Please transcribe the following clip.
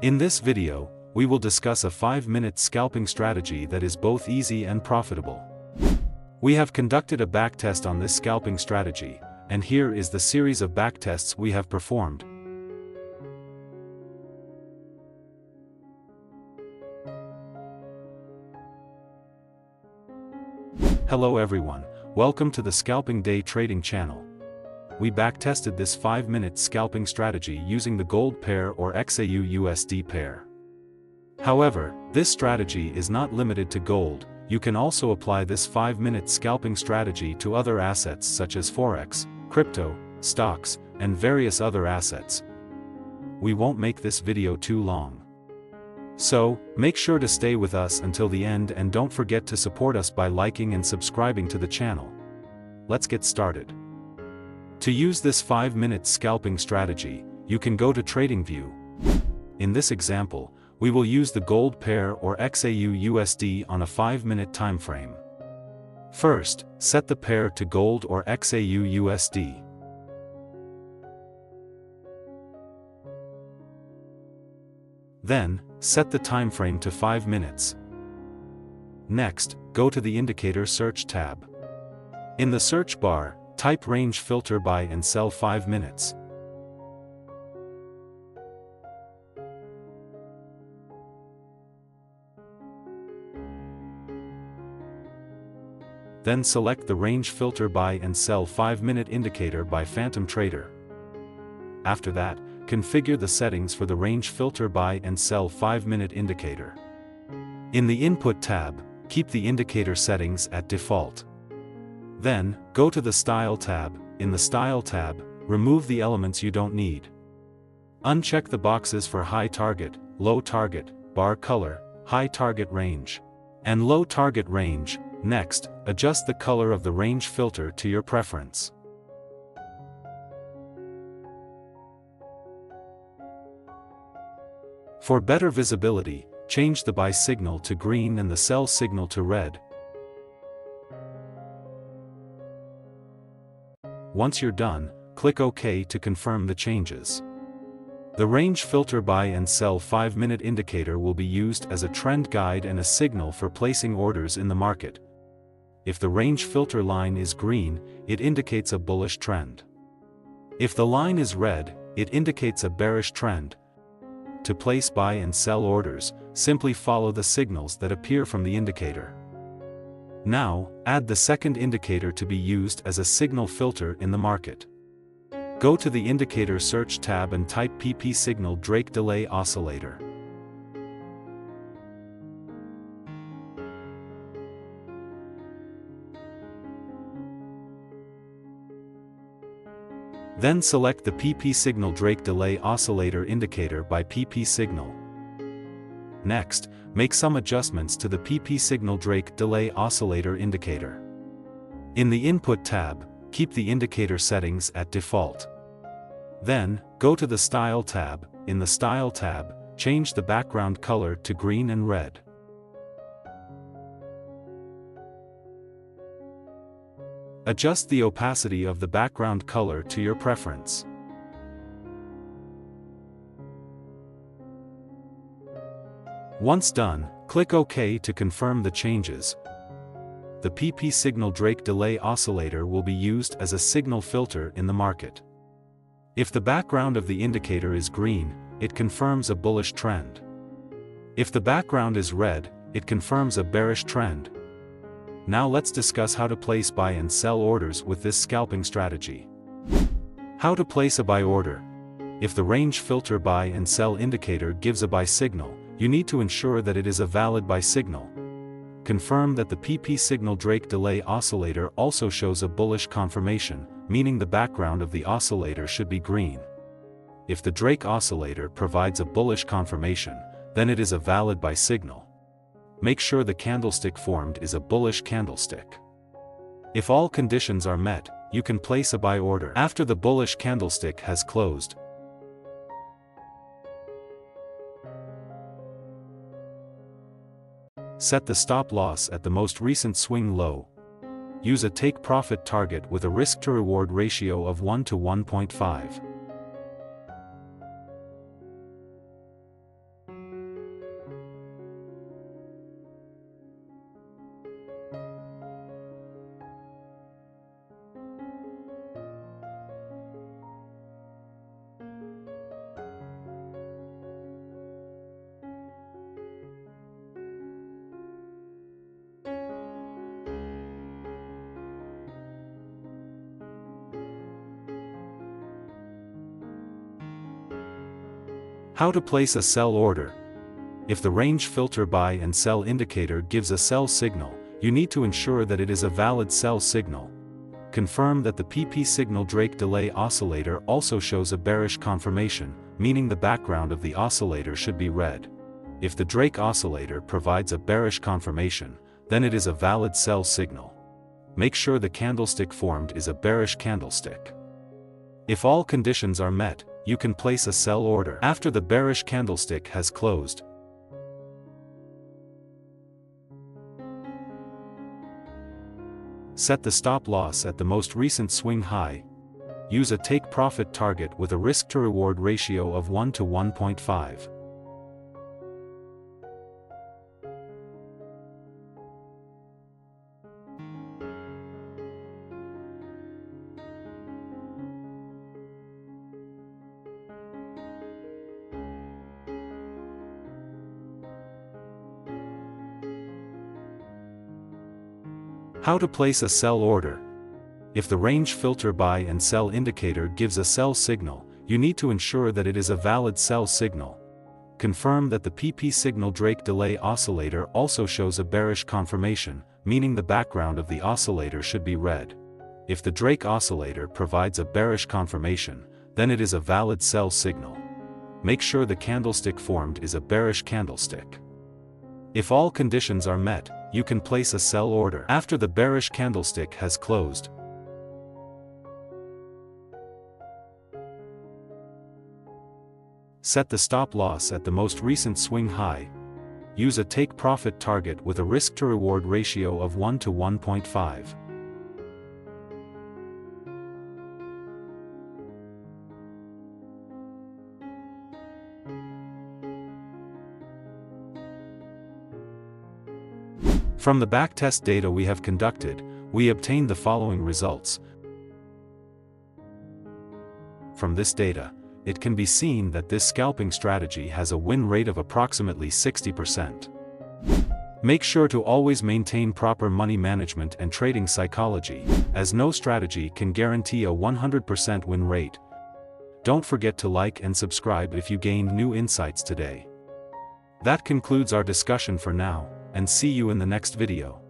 In this video, we will discuss a 5-minute scalping strategy that is both easy and profitable. We have conducted a backtest on this scalping strategy, and here is the series of backtests we have performed. Hello everyone, welcome to the Scalping Day Trading channel. We backtested this 5-minute scalping strategy using the gold pair or xauusd pair. However, this strategy is not limited to gold. You can also apply this 5-minute scalping strategy to other assets such as forex, crypto, stocks, and various other assets. We won't make this video too long. So, make sure to stay with us until the end and don't forget to support us by liking and subscribing to the channel. Let's get started. To use this 5-minute scalping strategy, you can go to TradingView. In this example, we will use the gold pair or xauusd on a 5-minute time frame. First, set the pair to gold or xauusd. Then, set the time frame to 5 minutes. Next, go to the Indicator Search tab. In the search bar, type range filter buy and sell 5 minutes. Then select the range filter buy and sell 5-minute indicator by Phantom Trader. After that, configure the settings for the range filter buy and sell 5-minute indicator. In the Input tab, keep the indicator settings at default. Then, go to the Style tab. In the Style tab, remove the elements you don't need. Uncheck the boxes for high target, low target, bar color, high target range, and low target range. Next, adjust the color of the range filter to your preference. For better visibility, change the buy signal to green and the sell signal to red. Once you're done, click OK to confirm the changes. The range filter buy and sell 5-minute indicator will be used as a trend guide and a signal for placing orders in the market. If the range filter line is green, it indicates a bullish trend. If the line is red, it indicates a bearish trend. To place buy and sell orders, simply follow the signals that appear from the indicator. Now, add the second indicator to be used as a signal filter in the market. Go to the Indicator Search tab and type PPSignal Drake Delay Oscillator. Then select the PPSignal Drake Delay Oscillator indicator by PPSignal. Next, make some adjustments to the PPSignal Drake Delay Oscillator indicator. In the Input tab, keep the indicator settings at default. Then, go to the Style tab. In the Style tab, change the background color to green and red. Adjust the opacity of the background color to your preference. Once done, click OK to confirm the changes. The PPSignal Drake Delay Oscillator will be used as a signal filter in the market. If the background of the indicator is green, it confirms a bullish trend. If the background is red, it confirms a bearish trend. Now let's discuss how to place buy and sell orders with this scalping strategy. How to place a buy order. If the range filter buy and sell indicator gives a buy signal, you need to ensure that it is a valid buy signal. Confirm that the PPSignal Drake Delay Oscillator also shows a bullish confirmation, meaning the background of the oscillator should be green. If the Drake Oscillator provides a bullish confirmation, then it is a valid buy signal. Make sure the candlestick formed is a bullish candlestick. If all conditions are met, you can place a buy order after the bullish candlestick has closed. Set the stop loss at the most recent swing low. Use a take-profit target with a risk-to-reward ratio of 1 to 1.5. How to place a sell order. If the range filter buy and sell indicator gives a sell signal, you need to ensure that it is a valid sell signal. Confirm that the PPSignal Drake delay oscillator also shows a bearish confirmation, meaning the background of the oscillator should be red. If the Drake oscillator provides a bearish confirmation, then it is a valid sell signal. Make sure the candlestick formed is a bearish candlestick. If all conditions are met, you can place a sell order after the bearish candlestick has closed. Set the stop loss at the most recent swing high. Use a take profit target with a risk to reward ratio of 1 to 1.5. How to place a sell order. If the range filter buy and sell indicator gives a sell signal, you need to ensure that it is a valid sell signal. Confirm that the PPSignal Drake delay oscillator also shows a bearish confirmation, meaning the background of the oscillator should be red. If the Drake oscillator provides a bearish confirmation, then it is a valid sell signal. Make sure the candlestick formed is a bearish candlestick. If all conditions are met, you can place a sell order after the bearish candlestick has closed. Set the stop loss at the most recent swing high. Use a take profit target with a risk to reward ratio of 1 to 1.5. From the backtest data we have conducted, we obtained the following results. From this data, it can be seen that this scalping strategy has a win rate of approximately 60%. Make sure to always maintain proper money management and trading psychology, as no strategy can guarantee a 100% win rate. Don't forget to like and subscribe if you gained new insights today. That concludes our discussion for now, and see you in the next video.